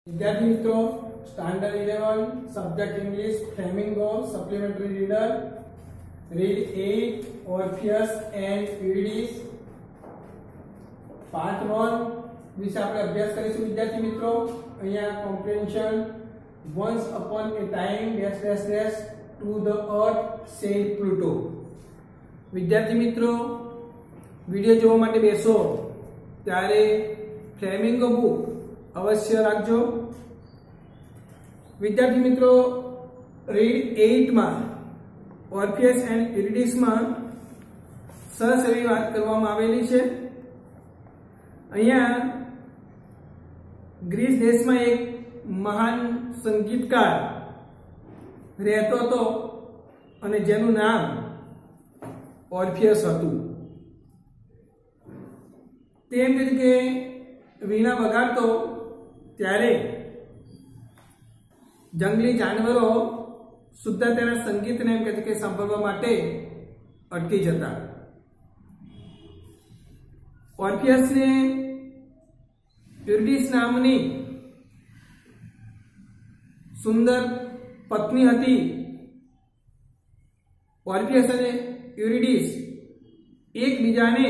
विद्यार्थी मित्रों, standard 11 subject English flamingo supplementary reader read 8 Orpheus and Eurydice part 1 विषय આપણે અભ્યાસ કરીશું વિદ્યાર્થી મિત્રો। અહીંયા comprehension once upon a time dash dash dash to the earth said Pluto। વિદ્યાર્થી મિત્રો, વિડિયો જોવા માટે બેસો ત્યારે ફ્લેમિંગો બુક अवश्य राखजो। विद्यार्थी मित्रों, रीड 8 में ऑर्फियस एंड यूरिडिस में सरस एवी बात करवामां आवेली छे। अहींया ग्रीस देश में एक महान संगीतकार रहतो हतो अने जेनुं नाम ऑर्फियस हतुं। तेम रीते वीणा वगाड़तो त्यारे जंगली जानवरों सुद्धा तेना संगीत ने एम कहते के सांभळवा माटे अटकी जता। ऑर्फियस ने यूरिडिस नामनी सुंदर पत्नी हती। ऑर्फियस अने यूरिडिस एक बीजाने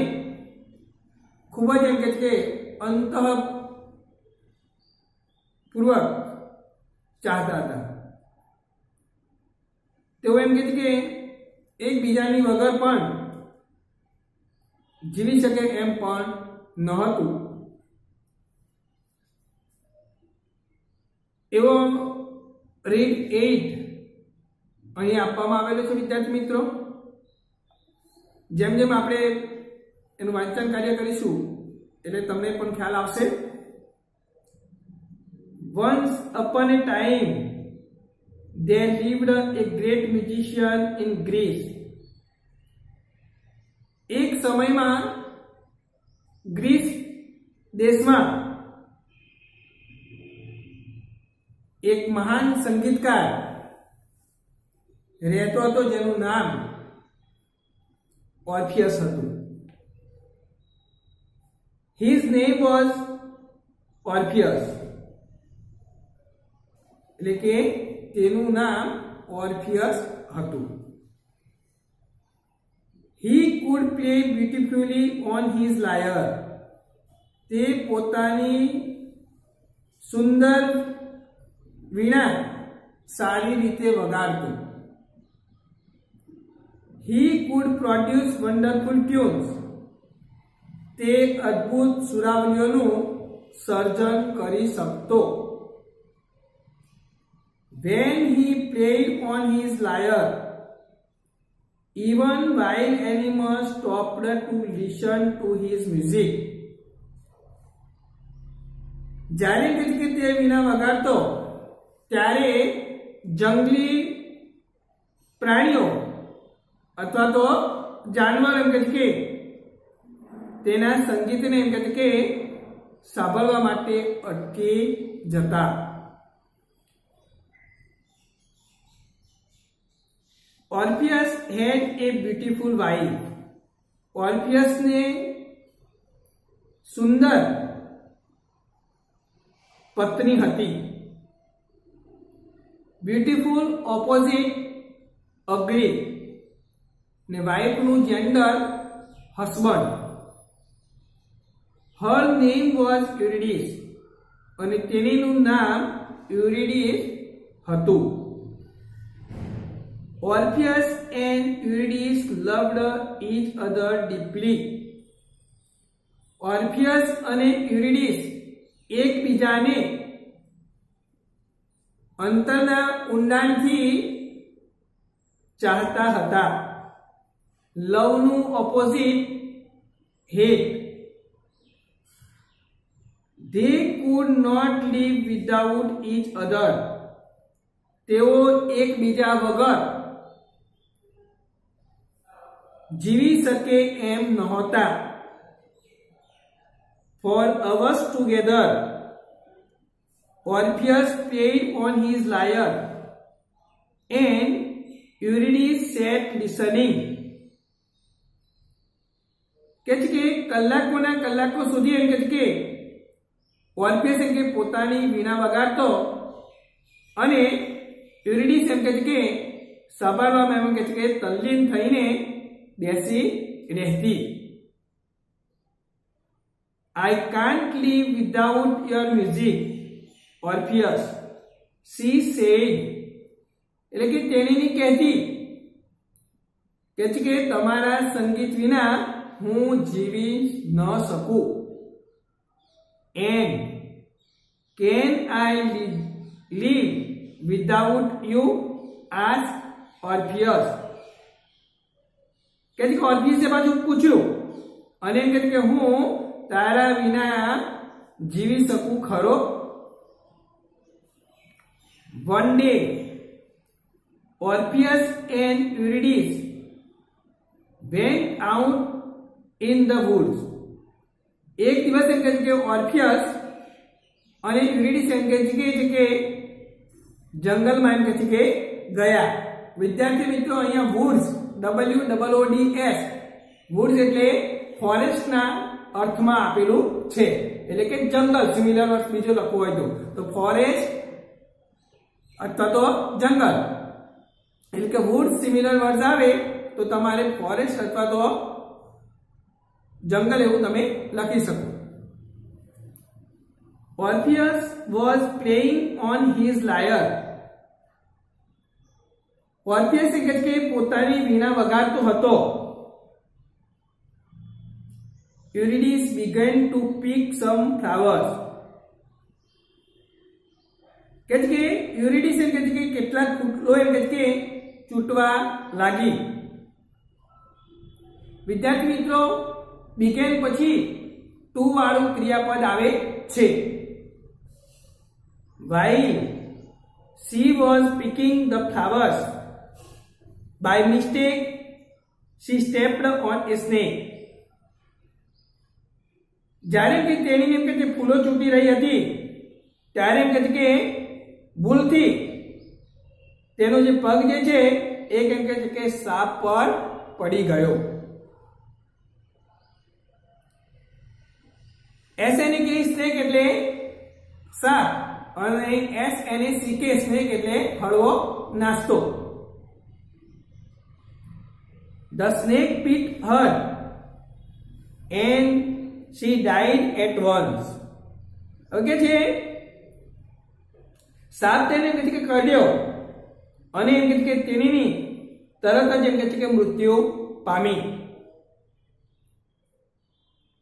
खूब ज एम कहते के अंतः पूर्वक चाहता था। तेओ एम कहे के एक बीजानी वगर पण जीवी शके एम पण नहोतुं। एवो रीड 8 અહીં આપવામાં આવેલો છે વિદ્યાર્થી મિત્રો। જેમ જેમ આપણે એનું વાંચન કાર્ય કરીશું એટલે તમને પણ ખ્યાલ આવશે। Once upon a time there lived a great musician in Greece। एक समय में ग्रीस देश में एक महान संगीतकार रहतो हतो जेनुं नाम ऑर्फियस हतुं। His name was Orpheus। એટલે કે તેનું નામ ઓર્ફિયસ હતું। He could play beautifully on his lyre। તે પોતાની સુંદર વીણા સારી રીતે વગાડતો। He could produce wonderful tunes। તે અદ્ભુત સુરાવલીઓનું સર્જન કરી શકતો। When he played on his lyre, even wild animals stopped to listen to his music। જ્યારે કે તે વીણા વગાડતો ત્યારે જંગલી પ્રાણીઓ અથવા તો જાનવર એમ કે તેના સંગીતને એમ કહેते કે સાંભળવા માટે અટકી જતા। Orpheus had a beautiful wife। Orpheus ने सुंदर पत्नी हती। ब्यूटीफुल ऑपोजिट अग्री ने वाइफ नु gender husband. Her name was Eurydice અને તેણીનું નામ યુરિડિસ હતું। Orpheus and Eurydice loved each other deeply। Orpheus અને Eurydice એકબીજાને અંતરના ઊંડાણથી ચાહતા હતા। લવનું opposite hate. They could not live without each other। તેઓ એકબીજા વગર જીવી શકે એમ નહોતા। For hours together Orpheus played on his lyre and Eurydice sat listening। કે કલાકોના કલાકો સુધી એમ કે ઓર્ફિયસ એમ કે પોતાની વીણા વગાડતો અને યુરિડિસ એમ કહે છે કે સભામાં એમ કહે છે કે તલ્લીન થઈને બેસી રહેતી. I can't live without your music, Orpheus, she said. એટલે કે તેણીની કહેતી કે છે કે તમારા સંગીત વિના હું જીવી ન શકું. And can I live without you? asked Orpheus. કે છે કે ઓર્ફિયસે પાછું પૂછ્યું અને એમ કહે કે હું તારા વિના જીવી શકું ખરો? One day, Orpheus and Eurydice went out in the woods. એક દિવસ એમ કહે છે કે ઓર્ફિયસ અને યુરિડિસ એમ કહે છે કે જંગલમાં એમ કહે છે કે ગયા. વિદ્યાર્થી મિત્રો અહીંયા woods WOODS woods એટલે ફોરેસ્ટના અર્થમાં આપેલું છે, એટલે કે જંગલ. સિમિલર વર્ડ બીજો લખવો હોય તો ફોરેસ્ટ અથવા તો જંગલ, એટલે કે વુડ સિમિલર વર્ડ આવે તો તમારે ફોરેસ્ટ અથવા તો જંગલ એવું તમે લખી શકો. Orpheus was playing on his lyre. Orpheus એટલે કે પોતાની વીણા વગાડતો હતો. Eurydice began to pick some flowers. કે યુરિડિસ એમ કહે છે કે કેટલાક ફૂલો એમ કહે છે કે ચૂંટવા લાગી. વિદ્યાર્થી મિત્રો began પછી to વાળું ક્રિયાપદ આવે છે. While she was picking the flowers, by mistake she stepped on a snake. જ્યારે કે તેણી એમ કે ફૂલો ચૂંટી રહી હતી ત્યારે એમ કે ભૂલથી તેનો જે પગ જે છે એક એમ કે સાપ પર પડી ગયો. SNEK સ્નેક એટલે સાપ અને SNACK સ્નેક એટલે હળવો નાસ્તો. The snake bit her and she died at once. Okay છે, સાપ તેને કહે છે કે કરડ્યો અને એમ કહે છે કે તેની તરત જ એમ કહે છે કે મૃત્યુ પામી.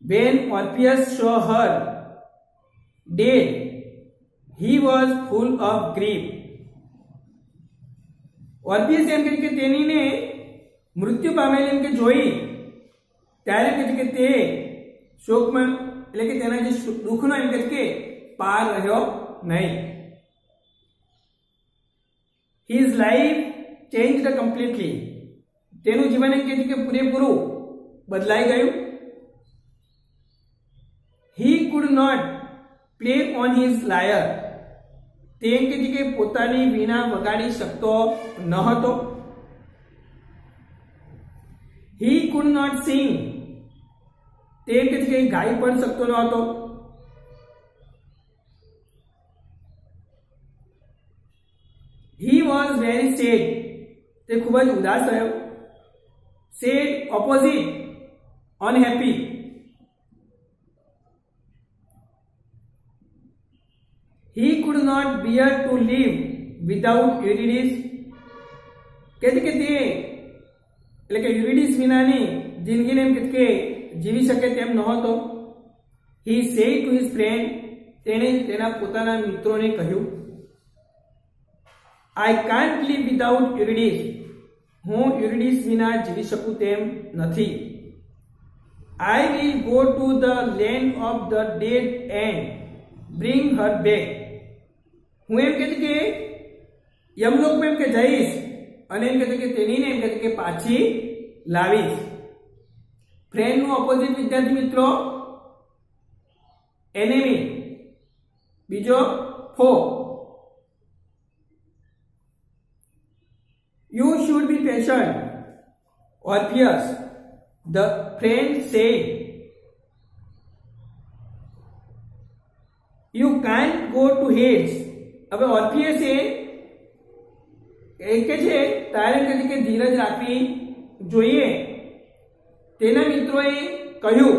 When Orpheus saw her dead, he was full of grief. Orpheus એમ કહે છે કે તેણીને મૃત્યુ પામેલી એમ કે જોઈ ત્યારે કહે છે કે તે શોકમાં એટલે કે તેના જે દુઃખનો એમ કે પાર રહ્યો નહીં. His life changed completely. તેનું જીવન એમ કે પૂરેપૂરું બદલાઈ ગયું. He could not play on his lyre. તે એમ કે પોતાની વીણા વગાડી શકતો ન હતો. He could not sing. તે એમ કે ગાઈ પણ શકતો ન હતો. He was very sad. તે ખૂબ જ ઉદાસ થયો. Sad opposite unhappy. He could not bear to live without Eurydice. કહે છે કે તે એટલે કે યુરિડિસ વિનાની જિંદગીને એમ કે જીવી શકે તેમ નહોતો. He said to his friend, તેણે તેના પોતાના મિત્રોને કહ્યું, I can't live without Eurydice. હું યુરિડિસ વિના જીવી શકું તેમ નથી. I will go to the land of the dead and bring her back. હું એમ કહે છે કે યમલોકમાં એમ કે જઈશ અને એમ કહે કે તેણીને એમ કહે કે પાછી લાવીશ. ફ્રેન્ડ નું ઓપોઝિટ વિદ્યાર્થી મિત્રો એનિમી, બીજો ફો. You should be patient, Orpheus, the friend said. Can't go two heads. હવે ઓર્ફિયસ એ કે છે તારે કે ધીરજ રાખવી જોઈએ. તેના મિત્રોએ કહ્યું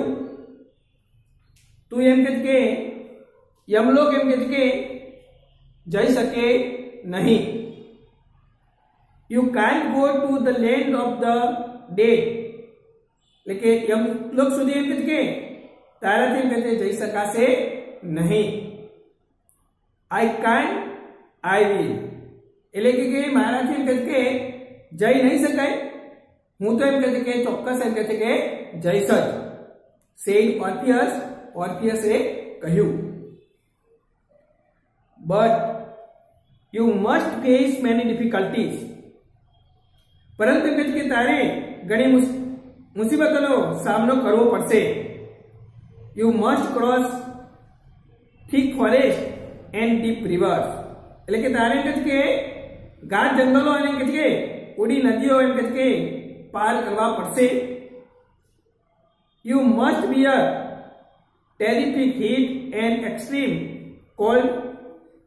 તું એમ કે યમલોક એમ કે જઈ શકે નહીં. You can't go to the land of the dead. એટલે કે યમલોક સુધી એમ કે તારાથી એમ કે જઈ શકાશે નહીં. I can't I will. એટલે કે મારાથી એમ કે જઈ નહીં શકાય, હું તો એમ કે ચોક્કસ એમ કે જઈશ જ. Sad Orpheus. ઓર્ફિયસે કહ્યું but you must face many difficulties. પરંતુ એમ કે તારે ઘણી મુસીબતોનો સામનો કરવો પડશે. You must cross thick forest and deep rivers. એટલે કે તારે એમ કે ગાઢ જંગલો અને એમ કે ઉડી નદીઓ એમ કે પાર કરવા પડશે. You must bear terrific heat and extreme cold.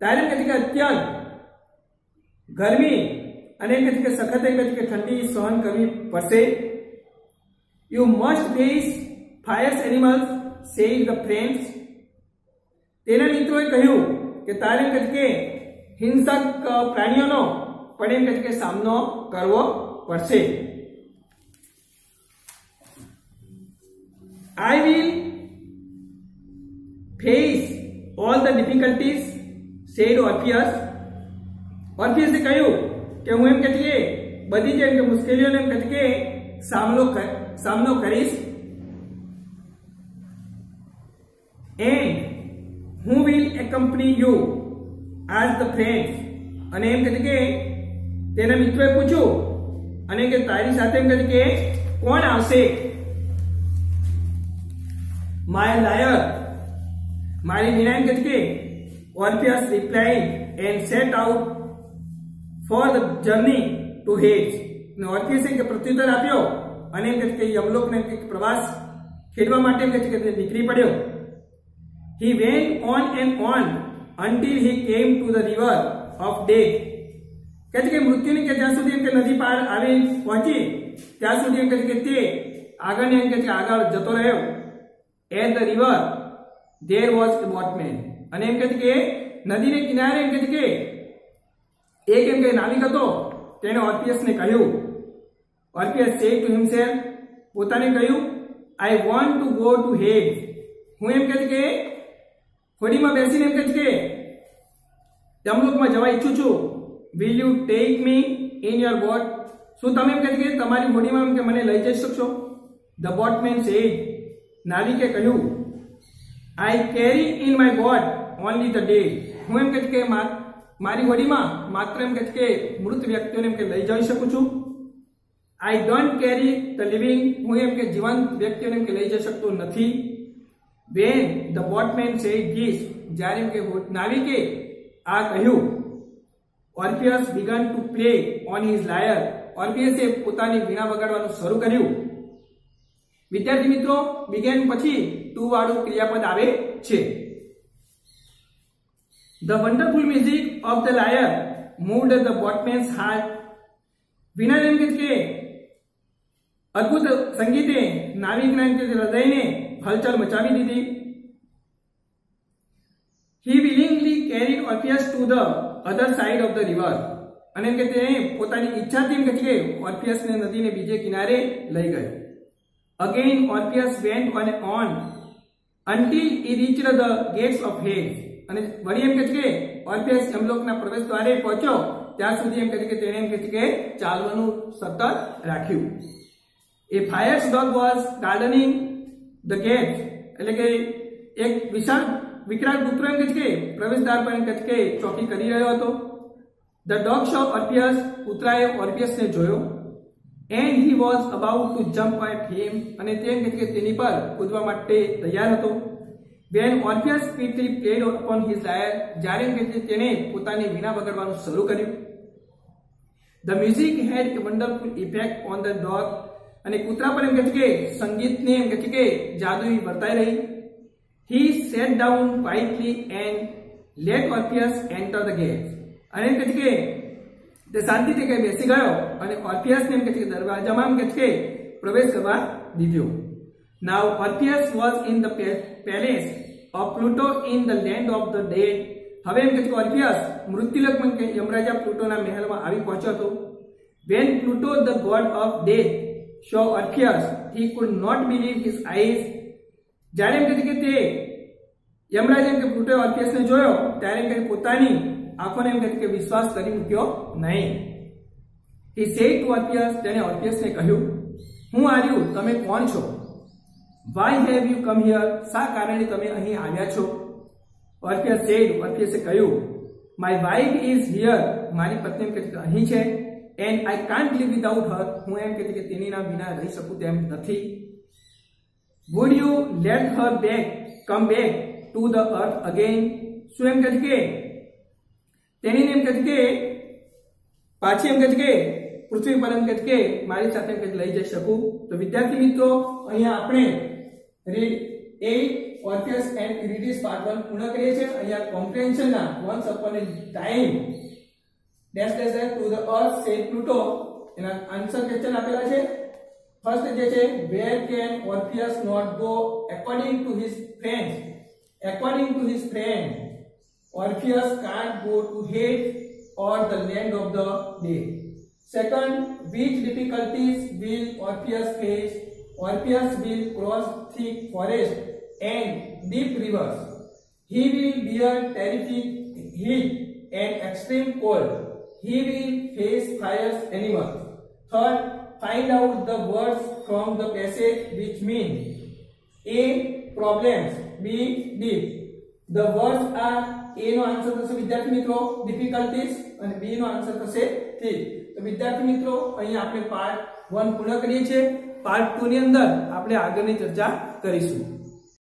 તારે એમ કે અત્યંત ગરમી અને એમ કે સખત એમ કે ઠંડી સહન કરવી પડશે. You must face fires animals said the friends. તેના મિત્રોએ કહ્યું કે તારે એમ કે હિંસક પ્રાણીઓનો પણ એમ કે સામનો કરવો પડશે. I will face all the difficulties, said Orpheus. Orpheus એ કહ્યું કે હું એમ કે બધી જ એમ કે મુશ્કેલીઓને એમ કે સામનો કરીશ. And who will accompany you as the friends. અને એમ કે તેના મિત્રોએ પૂછ્યું અને કે તારી સાથે એમ કે કોણ આવશે. My liar, મારી વીણા એમ કે Orpheus replied and set out for the journey to Hades. ને Orpheus કે પ્રત્યુત્તર આપ્યો અને એમ કે યમલોકને પ્રવાસ ખેડવા માટે એમ કે નીકળી પડ્યો. He went on and on until he came to the river of death. કે મૃત્યુની કે જ્યાં સુધી એમ કે નદી પાર આવી પહોંચી ત્યાં સુધી એમ કે તે આગળ એમ કે આગળ જતો રહ્યો. At the river there was a boatman. અને એમ કે નદીને કિનારે એમ કે એક એમ કે નાવિક હતો. તેણે ઓર્ફિયસને કહ્યું. Orpheus said to himself. પોતાને કહ્યું I want to go to Hades. હું એમ કે હોડીમાં બેસીને એમ કે યમલોકમાં જવા ઈચ્છું છું. Will you take me in your boat? શું તમે એમ કે તમારી હોડીમાં એમ કે મને લઈ જઈ શકશો? The boatman said. નાવિકે કહ્યું I carry in my boat only the dead. હું એમ કે મારી હોડીમાં માત્ર એમ કે મૃત વ્યક્તિઓને એમ કે લઈ જઈ શકું છું. I don't carry the living. હું એમ કે જીવંત વ્યક્તિઓને એમ કે લઈ જઈ શકતો નથી. When the boatman said this, જ્યારે એમ કે નાવિકે આ કહ્યું, Orpheus began to play on his lyre. Orpheus પોતાની વીણા વગાડવાનું શરૂ કર્યું. વિદ્યાર્થી મિત્રો, began પછી to વાળું ક્રિયાપદ આવે છે. The wonderful music of the lyre moved the boatman's heart. વીણા એમ કે અદ્ભુત સંગીતે નાવિકના હૃદયને હલચલ મચાવી દીધી. He willingly carried Orpheus to the other side of the river. અને કે તેણે પોતાની ઈચ્છાથી એમ કે ઓર્ફિયસને નદીને બીજે કિનારે લઈ ગયો. Again Orpheus went on until he reached the gates of Hades. અને વળી એમ કે ઓર્ફિયસ યમલોકના પ્રવેશ દ્વારે પહોંચ્યો ત્યાં સુધી એમ કે તેણે એમ કે ચાલવાનું સતત રાખ્યું. A fierce dog was gardening the gate. એટલે કે એક વિકરાળ કૂતરો એમ કે પ્રવેશદ્વાર પર એમ કે ચોકી કરી રહ્યો હતો. The dog saw Orpheus. કૂતરાએ ઓર્ફિયસને જોયો. And he was about to jump at him. અને તે એમ કે તેની પર કૂદવા માટે તૈયાર હતો. When Orpheus quickly played upon his lyre. જ્યારે એમ કે તેણે પોતાની વીણા વગાડવાનું શરૂ કર્યું. The music had a wonderful effect on the dog. અને કૂતરા પર એમ કે સંગીતને એમ કે જાદુઈ વર્તાઈ રહી. He sat down quietly and let Orpheus enter the gate. અને એમ કહે છે કે તે શાંતિથી કઈ બેસી ગયો અને ઓર્ફિયસને એમ કહે છે કે દરવાજામાં એમ કહે છે કે પ્રવેશ કરવા દીધો. Now Orpheus was in the palace of Pluto in the land of the dead. હવે એમ કહે છે કે ઓર્ફિયસ મૃત્યુલોકમાં કે યમરાજા પ્લુટોના મહેલમાં આવી પહોંચ્યો હતો. When Pluto, the god of death, saw Orpheus, he could not believe his eyes. જ્યારે એમ કહે છે કે તે યમરાજ એમ કે પ્લુટોએ ઓર્ફિયસને જોયો ત્યારે એમ કે પોતાની આંખોને એમ કહે છે કે વિશ્વાસ કરી મૂક્યો નહીં. He said to Orpheus, તેણે ઓર્ફિયસને કહ્યું, હું આર્યું, તમે કોણ છો? Why have you come here? શા કારણે તમે અહીં આવ્યા છો? Orpheus said, ઓર્ફિયસે કહ્યું, My wife is here. મારી પત્ની એમ કહે છે કે અહીં છે. And I can't live without her. હું એમ કહે છે કે તેના વિના રહી શકું તેમ નથી. Would you let her come back to the earth again? શું એમ કહે છે કે તેણીને એમ કહે છે કે પાછી એમ કહે છે કે પૃથ્વી પર એમ કહે છે કે મારી સાથે એમ કહે લઈ જઈ શકું. તો વિદ્યાર્થી મિત્રો અહીંયા આપણે read 8 Orpheus and Eurydice part 1 પૂર્ણ કરીએ છીએ. અહીંયા કોમ્પ્રિહેન્શનના once upon a time dash dash dash to the earth said Pluto એના આન્સર ક્વેશ્ચન આપેલા છે. ફર્સ્ટ જે છે where can Orpheus not go according to his friend. According to his friend, Orpheus can't go to Hades or the land of the dead. Second, which difficulties will Orpheus face? Orpheus will cross thick forest and deep rivers. He will bear terrific heat and extreme cold. He will face fierce animals. Third, find out the words from the passage which mean A. Problems, B. Deep. The words are A નો answer થશે વિદ્યાર્થી મિત્રો difficulties અને B નો answer થશે thick. તો વિદ્યાર્થી મિત્રો અહીં આપણે પાર્ટ 1 પૂર્ણ કરીએ છીએ. પાર્ટ 2 ની અંદર આપણે આગળની ચર્ચા કરીશું.